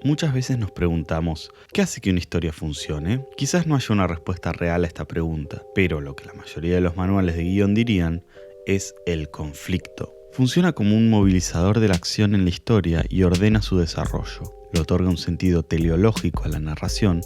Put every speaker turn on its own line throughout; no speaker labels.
Muchas veces nos preguntamos, ¿qué hace que una historia funcione? Quizás no haya una respuesta real a esta pregunta, pero lo que la mayoría de los manuales de guión dirían es el conflicto. Funciona como un movilizador de la acción en la historia y ordena su desarrollo. Le otorga un sentido teleológico a la narración,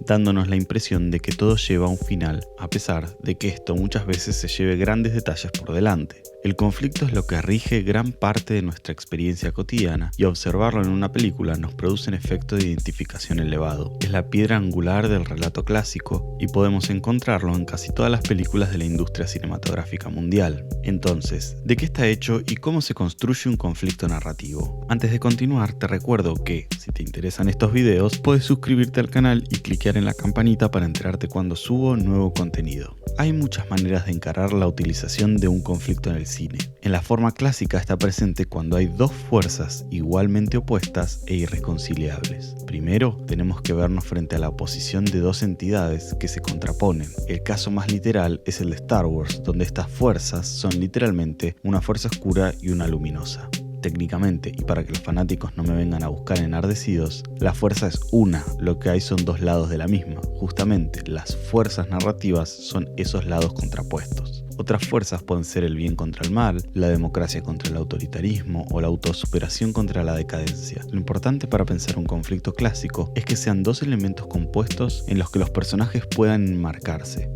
dándonos la impresión de que todo lleva a un final, a pesar de que esto muchas veces se lleve grandes detalles por delante. El conflicto es lo que rige gran parte de nuestra experiencia cotidiana y observarlo en una película nos produce un efecto de identificación elevado. Es la piedra angular del relato clásico y podemos encontrarlo en casi todas las películas de la industria cinematográfica mundial. Entonces, ¿de qué está hecho y cómo se construye un conflicto narrativo? Antes de continuar, te recuerdo que, si te interesan estos videos, puedes suscribirte al canal y cliquear en la campanita para enterarte cuando subo nuevo contenido. Hay muchas maneras de encarar la utilización de un conflicto en el cine. En la forma clásica está presente cuando hay dos fuerzas igualmente opuestas e irreconciliables. Primero, tenemos que vernos frente a la oposición de dos entidades que se contraponen. El caso más literal es el de Star Wars, donde estas fuerzas son literalmente una fuerza oscura y una luminosa. Técnicamente, y para que los fanáticos no me vengan a buscar enardecidos, la fuerza es una, lo que hay son dos lados de la misma. Justamente, las fuerzas narrativas son esos lados contrapuestos. Otras fuerzas pueden ser el bien contra el mal, la democracia contra el autoritarismo o la autosuperación contra la decadencia. Lo importante para pensar un conflicto clásico es que sean dos elementos compuestos en los que los personajes puedan enmarcarse.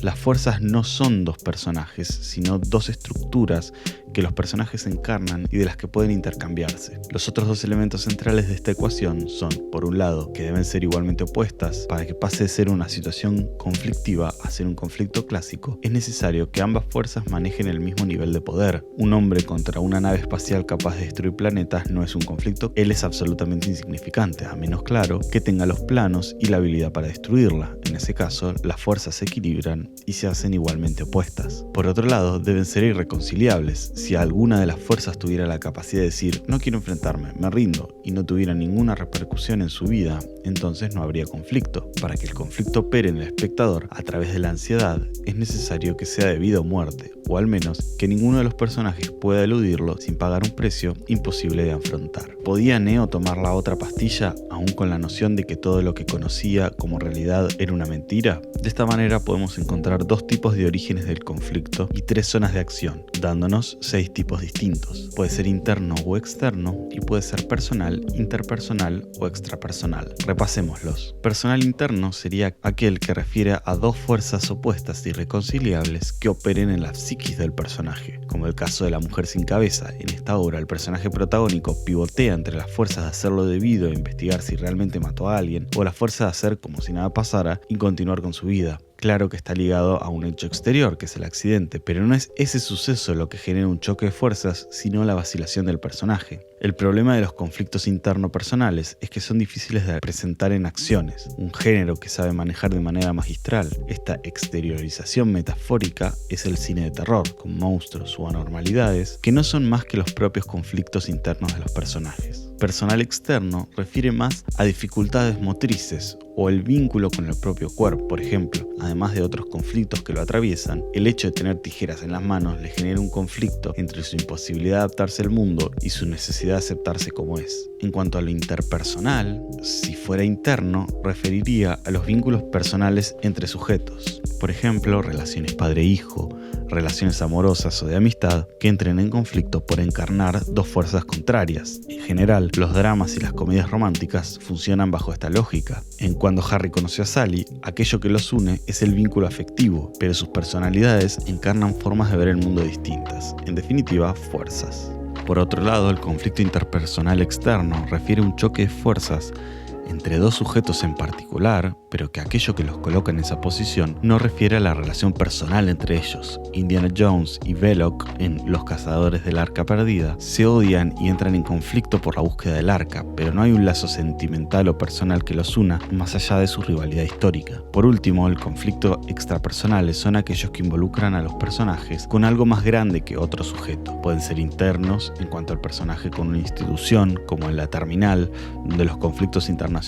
Las fuerzas no son dos personajes, sino dos estructuras que los personajes encarnan y de las que pueden intercambiarse. Los otros dos elementos centrales de esta ecuación son, por un lado, que deben ser igualmente opuestas. Para que pase de ser una situación conflictiva a ser un conflicto clásico, es necesario que ambas fuerzas manejen el mismo nivel de poder. Un hombre contra una nave espacial capaz de destruir planetas no es un conflicto, él es absolutamente insignificante, a menos claro que tenga los planos y la habilidad para destruirla. En ese caso, las fuerzas se equilibran y se hacen igualmente opuestas. Por otro lado, deben ser irreconciliables. Si alguna de las fuerzas tuviera la capacidad de decir no quiero enfrentarme, me rindo, y no tuviera ninguna repercusión en su vida, entonces no habría conflicto. Para que el conflicto opere en el espectador a través de la ansiedad, es necesario que sea de vida o muerte, o al menos que ninguno de los personajes pueda eludirlo sin pagar un precio imposible de afrontar. ¿Podía Neo tomar la otra pastilla aún con la noción de que todo lo que conocía como realidad era una mentira? De esta manera podemos encontrar dos tipos de orígenes del conflicto y tres zonas de acción, dándonos 6 tipos distintos. Puede ser interno o externo y puede ser personal, interpersonal o extrapersonal. Repasémoslos. Personal interno sería aquel que refiere a dos fuerzas opuestas e irreconciliables que operen en la psiquis del personaje, como el caso de La mujer sin cabeza. En esta obra el personaje protagónico pivotea entre las fuerzas de hacer lo debido e investigar si realmente mató a alguien, o la fuerza de hacer como si nada pasara y continuar con su vida. Claro que está ligado a un hecho exterior, que es el accidente, pero no es ese suceso lo que genera un choque de fuerzas, sino la vacilación del personaje. El problema de los conflictos interno-personales es que son difíciles de presentar en acciones, un género que sabe manejar de manera magistral. Esta exteriorización metafórica es el cine de terror, con monstruos o anormalidades que no son más que los propios conflictos internos de los personajes. Personal externo refiere más a dificultades motrices o el vínculo con el propio cuerpo. Por ejemplo, además de otros conflictos que lo atraviesan, el hecho de tener tijeras en las manos le genera un conflicto entre su imposibilidad de adaptarse al mundo y su necesidad de aceptarse como es. En cuanto a lo interpersonal, si fuera interno, referiría a los vínculos personales entre sujetos. Por ejemplo, relaciones padre-hijo, relaciones amorosas o de amistad que entren en conflicto por encarnar dos fuerzas contrarias. En general, los dramas y las comedias románticas funcionan bajo esta lógica. En Cuando Harry conoció a Sally, aquello que los une es el vínculo afectivo, pero sus personalidades encarnan formas de ver el mundo distintas. En definitiva, fuerzas. Por otro lado, el conflicto interpersonal externo refiere a un choque de fuerzas entre dos sujetos en particular, pero que aquello que los coloca en esa posición no refiere a la relación personal entre ellos. Indiana Jones y Belloc, en Los cazadores del arca perdida, se odian y entran en conflicto por la búsqueda del arca, pero no hay un lazo sentimental o personal que los una más allá de su rivalidad histórica. Por último, el conflicto extrapersonales son aquellos que involucran a los personajes con algo más grande que otro sujeto. Pueden ser internos en cuanto al personaje con una institución, como en La Terminal, donde los conflictos internacionales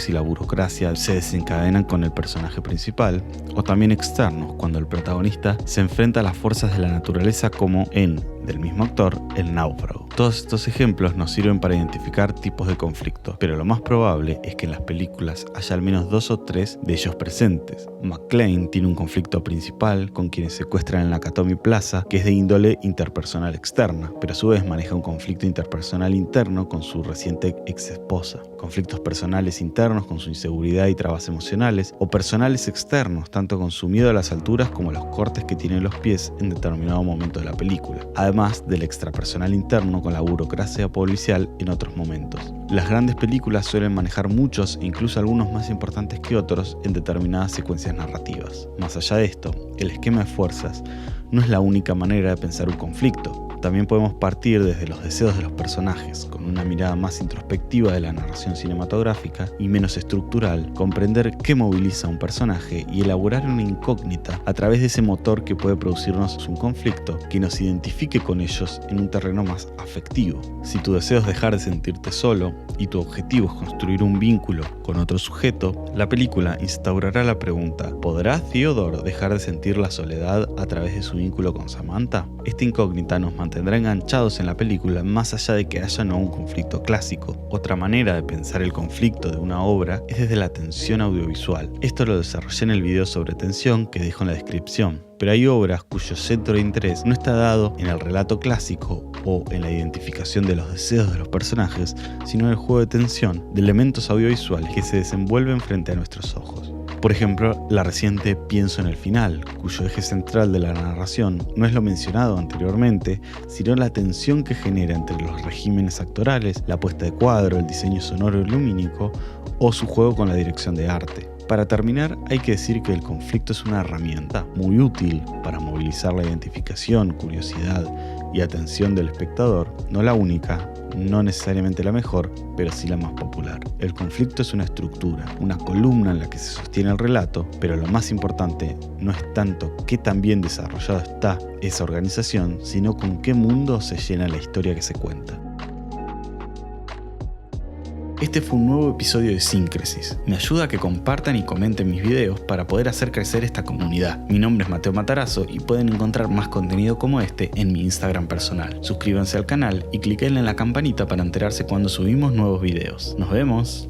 y la burocracia se desencadenan con el personaje principal, o también externos, cuando el protagonista se enfrenta a las fuerzas de la naturaleza, como en del mismo actor, El náufrago. Todos estos ejemplos nos sirven para identificar tipos de conflicto, pero lo más probable es que en las películas haya al menos 2 o 3 de ellos presentes. McClane tiene un conflicto principal con quienes secuestran en Nakatomi Plaza, que es de índole interpersonal externa, pero a su vez maneja un conflicto interpersonal interno con su reciente ex esposa, conflictos personales internos con su inseguridad y trabas emocionales, o personales externos, tanto con su miedo a las alturas como los cortes que tienen los pies en determinado momento de la película, además del extrapersonal interno con la burocracia policial en otros momentos. Las grandes películas suelen manejar muchos e incluso algunos más importantes que otros en determinadas secuencias narrativas. Más allá de esto, el esquema de fuerzas no es la única manera de pensar un conflicto. También podemos partir desde los deseos de los personajes, con una mirada más introspectiva de la narración cinematográfica y menos estructural, comprender qué moviliza a un personaje y elaborar una incógnita a través de ese motor que puede producirnos un conflicto que nos identifique con ellos en un terreno más afectivo. Si tu deseo es dejar de sentirte solo y tu objetivo es construir un vínculo con otro sujeto, la película instaurará la pregunta: ¿podrá Theodore dejar de sentir la soledad a través de su vínculo con Samantha? Esta incógnita nos mantendrá enganchados en la película más allá de que haya no un conflicto clásico. Otra manera de pensar el conflicto de una obra es desde la tensión audiovisual. Esto lo desarrollé en el video sobre tensión que dejo en la descripción. Pero hay obras cuyo centro de interés no está dado en el relato clásico o en la identificación de los deseos de los personajes, sino en el juego de tensión de elementos audiovisuales que se desenvuelven frente a nuestros ojos. Por ejemplo, la reciente Pienso en el final, cuyo eje central de la narración no es lo mencionado anteriormente, sino la tensión que genera entre los regímenes actorales, la puesta de cuadro, el diseño sonoro y lumínico o su juego con la dirección de arte. Para terminar, hay que decir que el conflicto es una herramienta muy útil para movilizar la identificación, curiosidad y atención del espectador, no la única, no necesariamente la mejor, pero sí la más popular. El conflicto es una estructura, una columna en la que se sostiene el relato, pero lo más importante no es tanto qué tan bien desarrollado está esa organización, sino con qué mundo se llena la historia que se cuenta. Este fue un nuevo episodio de Síncresis. Me ayuda a que compartan y comenten mis videos para poder hacer crecer esta comunidad. Mi nombre es Mateo Matarazzo y pueden encontrar más contenido como este en mi Instagram personal. Suscríbanse al canal y cliquen en la campanita para enterarse cuando subimos nuevos videos. ¡Nos vemos!